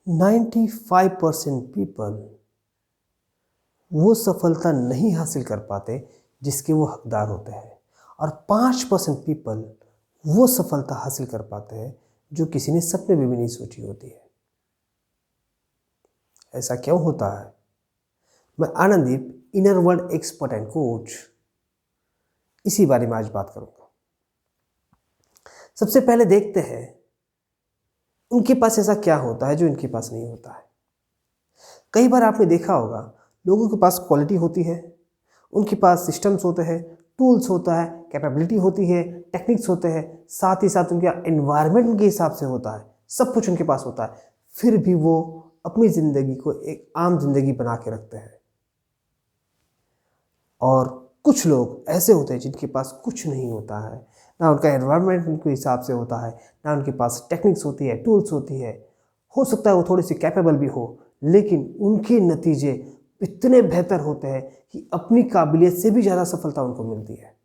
95% people वो सफलता नहीं हासिल कर पाते जिसके वो हकदार होते हैं, और 5% पीपल वो सफलता हासिल कर पाते हैं जो किसी ने सपने में भी नहीं सोची होती है। ऐसा क्यों होता है? मैं Anandeep, inner world expert and coach, इसी बारे में आज बात करूंगा। सबसे पहले देखते हैं उनके पास ऐसा क्या होता है जो इनके पास नहीं होता है। कई बार आपने देखा होगा, लोगों के पास क्वालिटी होती है, उनके पास सिस्टम्स होते हैं, टूल्स होता है, कैपेबिलिटी होती है, टेक्निक्स होते हैं, साथ ही साथ उनके एनवायरनमेंट के हिसाब से होता है, सब कुछ उनके पास होता है, फिर भी वो अपनी ज़िंदगी को एक आम जिंदगी बना के रखते हैं। और कुछ लोग ऐसे होते हैं जिनके पास कुछ नहीं होता है, ना उनका एनवायरनमेंट उनके हिसाब से होता है, ना उनके पास टेक्निक्स होती है, टूल्स होती है। हो सकता है वो थोड़ी सी कैपेबल भी हो, लेकिन उनके नतीजे इतने बेहतर होते हैं कि अपनी काबिलियत से भी ज़्यादा सफलता उनको मिलती है।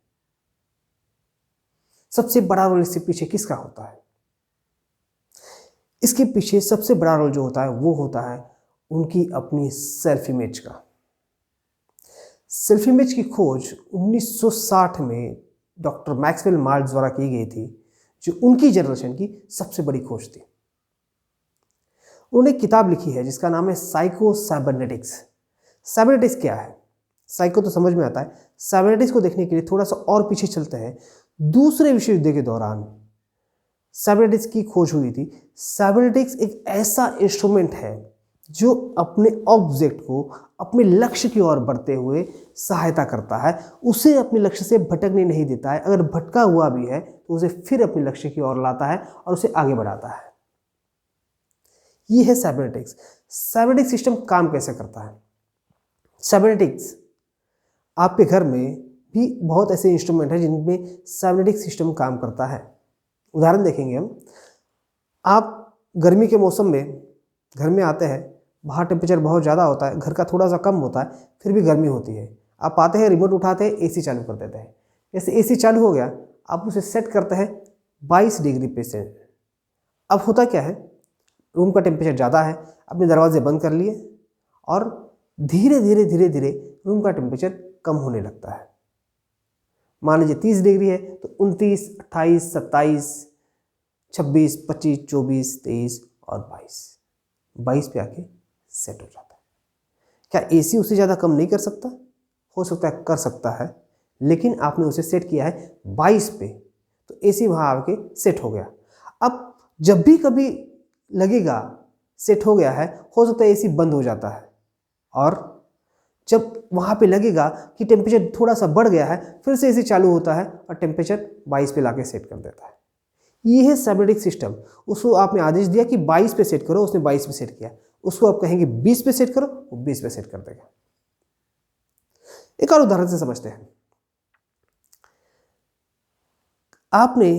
सबसे बड़ा रोल इसके पीछे किसका होता है? इसके पीछे सबसे बड़ा रोल जो होता है वो होता है उनकी अपनी सेल्फ इमेज का। सेल्फ इमेज की खोज 1960 में डॉक्टर मैक्सवेल माल्ट्ज द्वारा की गई थी, जो उनकी जनरेशन की सबसे बड़ी खोज थी। उन्होंने एक किताब लिखी है जिसका नाम है साइको साइबरनेटिक्स। साइबरनेटिक्स क्या है? साइको तो समझ में आता है, साइबरनेटिक्स को देखने के लिए थोड़ा सा और पीछे चलते हैं। दूसरे विश्व युद्ध के दौरान साइबरनेटिक्स की खोज हुई थी। साइबरनेटिक्स एक ऐसा इंस्ट्रूमेंट है जो अपने ऑब्जेक्ट को अपने लक्ष्य की ओर बढ़ते हुए सहायता करता है, उसे अपने लक्ष्य से भटकने नहीं देता है। अगर भटका हुआ भी है तो उसे फिर अपने लक्ष्य की ओर लाता है और उसे आगे बढ़ाता है। ये है साइबरनेटिक्स। साइबरनेटिक्स सिस्टम काम कैसे करता है? साइबरनेटिक्स, आपके घर में भी बहुत ऐसे इंस्ट्रूमेंट हैं जिनमें साइबरनेटिक्स सिस्टम काम करता है। उदाहरण देखेंगे हम। आप गर्मी के मौसम में घर में आते हैं, बाहर टेम्परेचर बहुत ज़्यादा होता है, घर का थोड़ा सा कम होता है, फिर भी गर्मी होती है। आप आते हैं, रिमोट उठाते हैं, एसी चालू कर देते हैं। जैसे एसी चालू हो गया, आप उसे सेट करते हैं 22 डिग्री पे से। अब होता क्या है, रूम का टेम्परेचर ज़्यादा है, अपने दरवाजे बंद कर लिए और धीरे धीरे धीरे धीरे रूम का टेम्परेचर कम होने लगता है। मान लीजिए 30 डिग्री है तो 29, 28, 27, 26, 25, 24, 23 और 22 पे आके सेट हो जाता है। क्या एसी उससे ज़्यादा कम नहीं कर सकता? हो सकता है कर सकता है, लेकिन आपने उसे सेट किया है 22 पे, तो एसी वहाँ आके सेट हो गया। अब जब भी कभी लगेगा सेट हो गया है, हो सकता है एसी बंद हो जाता है, और जब वहाँ पे लगेगा कि टेम्परेचर थोड़ा सा बढ़ गया है, फिर से एसी चालू होता है और टेम्परेचर 22 पे लाके सेट कर देता है। ये है साइबरनेटिक्स सिस्टम। उसको आपने आदेश दिया कि 22 पे सेट करो, उसने 22 पे सेट किया। उसको आप कहेंगे 20 पे सेट करो, वो 20 पे सेट कर देगा। एक और उदाहरण से समझते हैं। आपने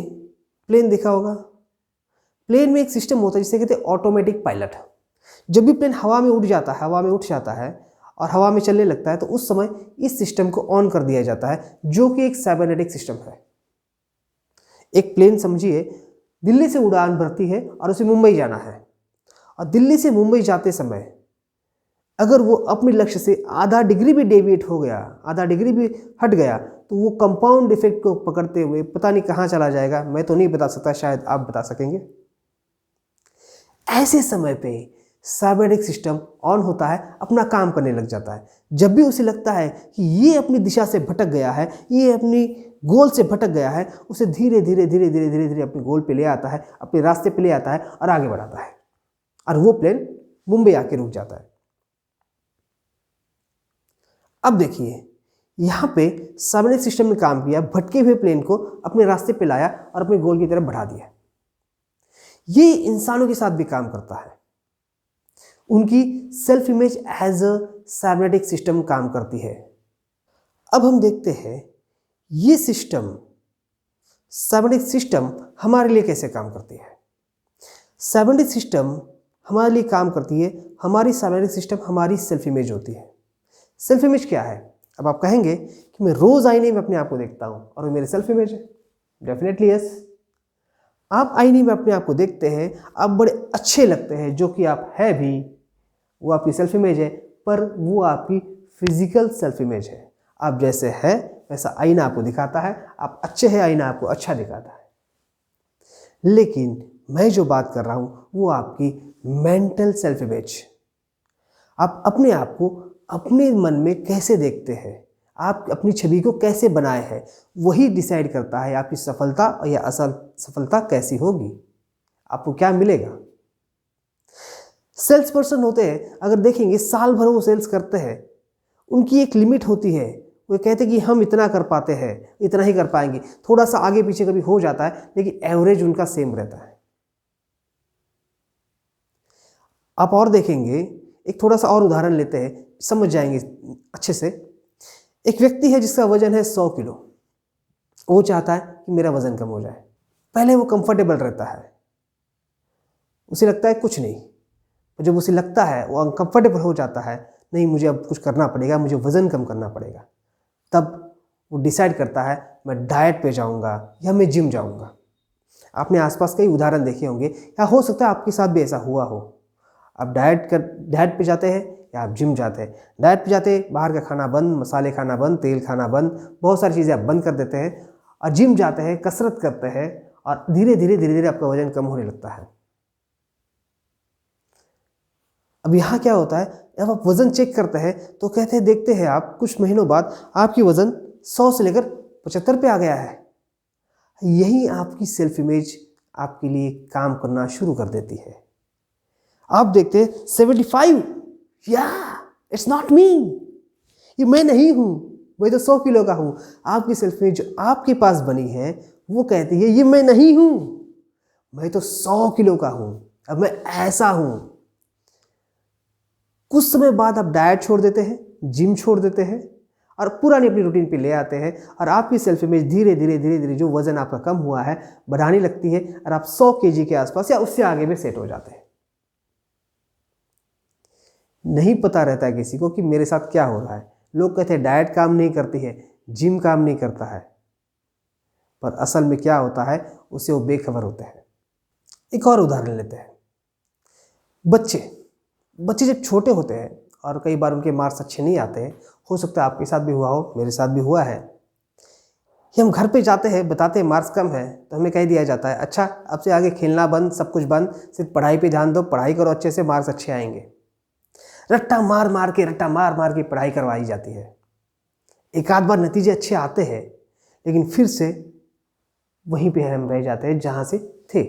प्लेन देखा होगा। प्लेन में एक सिस्टम होता है जिसे कहते हैं ऑटोमेटिक पायलट। जब भी प्लेन हवा में उठ जाता है, हवा में उठ जाता है और हवा में चलने लगता है, तो उस समय इस सिस्टम को ऑन कर दिया जाता है, जो कि एक साइबरनेटिक सिस्टम है। एक प्लेन समझिए दिल्ली से उड़ान भरती है और उसे मुंबई जाना है, और दिल्ली से मुंबई जाते समय अगर वो अपने लक्ष्य से आधा डिग्री भी डेविएट हो गया, आधा डिग्री भी हट गया, तो वो कंपाउंड इफेक्ट को पकड़ते हुए पता नहीं कहाँ चला जाएगा। मैं तो नहीं बता सकता, शायद आप बता सकेंगे। ऐसे समय पे साइबरनेटिक सिस्टम ऑन होता है, अपना काम करने लग जाता है। जब भी उसे लगता है कि ये अपनी दिशा से भटक गया है, ये अपनी गोल से भटक गया है, उसे धीरे धीरे धीरे धीरे धीरे धीरे अपने गोल पे ले आता है, अपने रास्ते पे ले आता है और आगे बढ़ाता है, और वो प्लेन मुंबई आके रुक जाता है। अब देखिए, यहाँ पे साइबरनेटिक सिस्टम ने काम किया, भटके हुए प्लेन को अपने रास्ते पे लाया और अपने गोल की तरफ बढ़ा दिया। ये इंसानों के साथ भी काम करता है। उनकी self image as a cybernetic system काम करती है। अब हम देखते हैं ये सिस्टम, साइबरनेटिक सिस्टम हमारे लिए कैसे काम करती है। साइबरनेटिक सिस्टम हमारे लिए काम करती है। हमारी साइबरनेटिक सिस्टम हमारी सेल्फ इमेज होती है। सेल्फ इमेज क्या है? अब आप कहेंगे कि मैं रोज आईने में अपने आप को देखता हूं और वो मेरी सेल्फ इमेज है। Definitely yes. आप आईने में अपने आप को देखते हैं, आप बड़े अच्छे लगते हैं, जो कि आप है भी, वो आपकी सेल्फ इमेज है, पर वो आपकी फिजिकल सेल्फ इमेज है। आप जैसे है वैसा आईना आपको दिखाता है, आप अच्छे हैं आईना आपको अच्छा दिखाता है। लेकिन मैं जो बात कर रहा हूं वो आपकी मेंटल सेल्फ इमेज। आप अपने आप को अपने मन में कैसे देखते हैं, आप अपनी छवि को कैसे बनाए हैं, वही डिसाइड करता है आपकी सफलता या असल सफलता कैसी होगी, आपको क्या मिलेगा। सेल्स पर्सन होते हैं, अगर देखेंगे साल भर वो सेल्स करते हैं, उनकी एक लिमिट होती है, वो कहते हैं कि हम इतना कर पाते हैं, इतना ही कर पाएंगे। थोड़ा सा आगे पीछे कभी हो जाता है, लेकिन एवरेज उनका सेम रहता है। आप और देखेंगे, एक थोड़ा सा और उदाहरण लेते हैं, समझ जाएंगे अच्छे से। एक व्यक्ति है जिसका वजन है 100 किलो, वो चाहता है कि मेरा वजन कम हो जाए। पहले वो कंफर्टेबल रहता है, उसे लगता है कुछ नहीं, जब उसे लगता है वो अनकंफर्टेबल हो जाता है, नहीं मुझे अब कुछ करना पड़ेगा, मुझे वज़न कम करना पड़ेगा, तब वो डिसाइड करता है मैं डाइट पे जाऊंगा या मैं जिम जाऊंगा। आपने आसपास कई उदाहरण देखे होंगे, या हो सकता है आपके साथ भी ऐसा हुआ हो। आप डाइट पे जाते हैं या आप जिम जाते हैं। डाइट पे जाते हैं, बाहर का खाना बंद, मसाले खाना बंद, तेल खाना बंद, बहुत सारी चीज़ें आप बंद कर देते हैं। और जिम जाते हैं, कसरत करते हैं, और धीरे धीरे आपका वजन कम होने लगता है। अब यहाँ क्या होता है, जब आप वज़न चेक करते हैं तो कहते हैं, देखते हैं आप कुछ महीनों बाद आपकी वज़न 100 से लेकर 75 पे आ गया है। यही आपकी सेल्फ इमेज आपके लिए काम करना शुरू कर देती है। आप देखते हैं 75, या इट्स नॉट मी, ये मैं नहीं हूँ, मैं तो 100 किलो का हूँ। आपकी सेल्फ इमेज जो आपके पास बनी है वो कहती है ये मैं नहीं हूँ, मैं तो 100 किलो का हूँ, अब मैं ऐसा हूँ। कुछ समय बाद आप डाइट छोड़ देते हैं, जिम छोड़ देते हैं, और पुरानी अपनी रूटीन पे ले आते हैं, और आपकी सेल्फ इमेज धीरे धीरे जो वजन आपका कम हुआ है बढ़ाने लगती है, और आप 100 केजी के आसपास या उससे आगे में सेट हो जाते हैं। नहीं पता रहता है किसी को कि मेरे साथ क्या हो रहा है। लोग कहते हैं डाइट काम नहीं करती है, जिम काम नहीं करता है, पर असल में क्या होता है उससे वो बेखबर होते हैं। एक और उदाहरण लेते हैं। बच्चे जब छोटे होते हैं और कई बार उनके मार्क्स अच्छे नहीं आते हैं, हो सकता है आपके साथ भी हुआ हो, मेरे साथ भी हुआ है, कि हम घर पे जाते हैं, बताते हैं मार्क्स कम है, तो हमें कह दिया जाता है अच्छा अब से आगे खेलना बंद, सब कुछ बंद, सिर्फ पढ़ाई पे ध्यान दो, पढ़ाई करो अच्छे से, मार्क्स अच्छे आएंगे। रट्टा मार मार के पढ़ाई करवाई जाती है। एक आध बार नतीजे अच्छे आते हैं, लेकिन फिर से वहीं पे हम रह जाते हैं जहाँ से थे।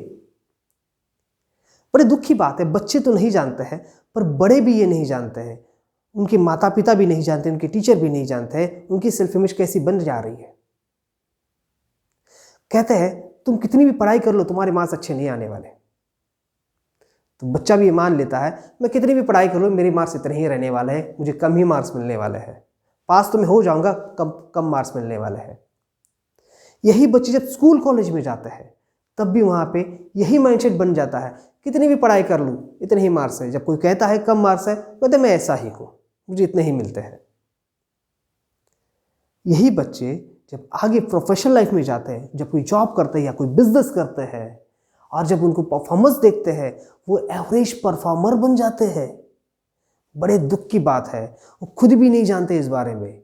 बड़े दुख की बात है, बच्चे तो नहीं जानते हैं, पर बड़े भी ये नहीं जानते हैं, उनके माता पिता भी नहीं जानते, उनके टीचर भी नहीं जानते हैं उनकी सेल्फ इमेज कैसी बन जा रही है। कहते हैं तुम कितनी भी पढ़ाई कर लो तुम्हारे मार्क्स अच्छे नहीं आने वाले। तो बच्चा भी ये मान लेता है मैं कितनी भी पढ़ाई कर लूँ मेरे मार्क्स इतने ही रहने वाले हैं, मुझे कम ही मार्क्स मिलने वाले हैं, पास तो मैं हो जाऊंगा, कम मार्क्स मिलने वाले हैं। यही बच्चे जब स्कूल कॉलेज में जाते हैं तब भी वहाँ पे यही माइंडसेट बन जाता है, कितनी भी पढ़ाई कर लूँ इतने ही मार्क्स है। जब कोई कहता है कम मार्क्स है, कहते मैं ऐसा ही हूँ, मुझे इतने ही मिलते हैं। यही बच्चे जब आगे प्रोफेशनल लाइफ में जाते हैं, जब कोई जॉब करते हैं या कोई बिजनेस करते हैं, और जब उनको परफॉर्मेंस देखते हैं वो एवरेज परफॉर्मर बन जाते हैं। बड़े दुख की बात है, वो खुद भी नहीं जानते इस बारे में,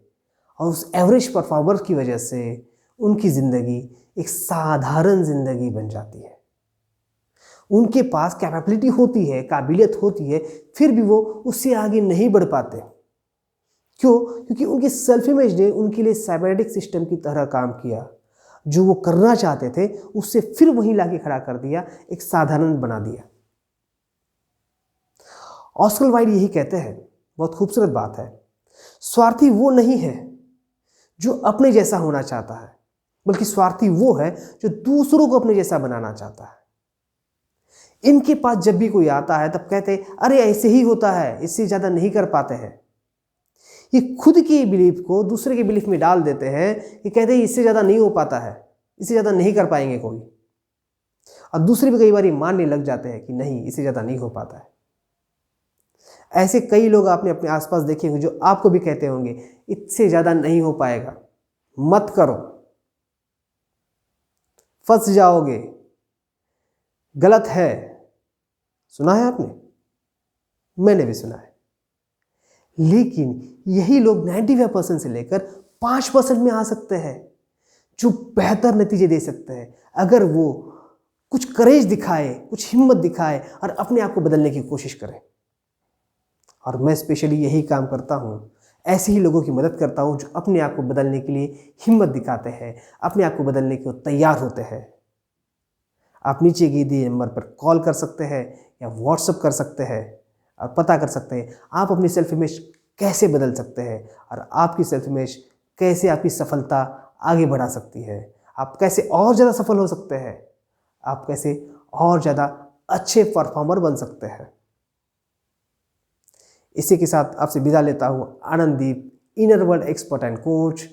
और उस एवरेज परफॉर्मर की वजह से उनकी ज़िंदगी एक साधारण ज़िंदगी बन जाती है। उनके पास कैपेबिलिटी होती है, काबिलियत होती है, फिर भी वो उससे आगे नहीं बढ़ पाते। क्यों? क्योंकि उनकी सेल्फ इमेज ने उनके लिए साइबरनेटिक सिस्टम की तरह काम किया। जो वो करना चाहते थे उससे फिर वहीं लाके खड़ा कर दिया, एक साधारण बना दिया। ऑस्कर वाइल्ड यही कहते हैं, बहुत खूबसूरत बात है, स्वार्थी वो नहीं है जो अपने जैसा होना चाहता है, बल्कि स्वार्थी वो है जो दूसरों को अपने जैसा बनाना चाहता है। इनके पास जब भी कोई आता है तब कहते हैं अरे ऐसे ही होता है, इससे ज़्यादा नहीं कर पाते हैं। ये खुद की बिलीफ को दूसरे के बिलीफ में डाल देते हैं कि कहते हैं इससे ज़्यादा नहीं हो पाता है, इससे ज़्यादा नहीं कर पाएंगे कोई, और दूसरे भी कई बार ये मानने लग जाते हैं कि नहीं इससे ज़्यादा नहीं हो पाता है। ऐसे कई लोग आपने अपने आसपास देखे होंगे जो आपको भी कहते होंगे इससे ज़्यादा नहीं हो पाएगा, मत करो, फंस जाओगे, गलत है, सुना है आपने? मैंने भी सुना है। लेकिन यही लोग 95% से लेकर 5% में आ सकते हैं जो बेहतर नतीजे दे सकते हैं अगर वो कुछ करेज दिखाए, कुछ हिम्मत दिखाए और अपने आप को बदलने की कोशिश करें। और मैं स्पेशली यही काम करता हूँ, ऐसे ही लोगों की मदद करता हूँ जो अपने आप को बदलने के लिए हिम्मत दिखाते हैं, अपने आप को बदलने को तैयार होते हैं। आप नीचे दिए नंबर पर कॉल कर सकते हैं या व्हाट्सएप कर सकते हैं और पता कर सकते हैं आप अपनी सेल्फ इमेज कैसे बदल सकते हैं और आपकी सेल्फ इमेज कैसे आपकी सफलता आगे बढ़ा सकती है। आप कैसे और ज़्यादा सफल हो सकते हैं, आप कैसे और ज़्यादा अच्छे परफॉर्मर बन सकते हैं। इसी के साथ आपसे विदा लेता हूँ, Anandeep, inner world expert and coach.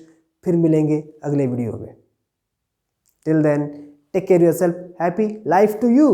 फिर मिलेंगे अगले वीडियो में। Till then, take care yourself, happy life to you.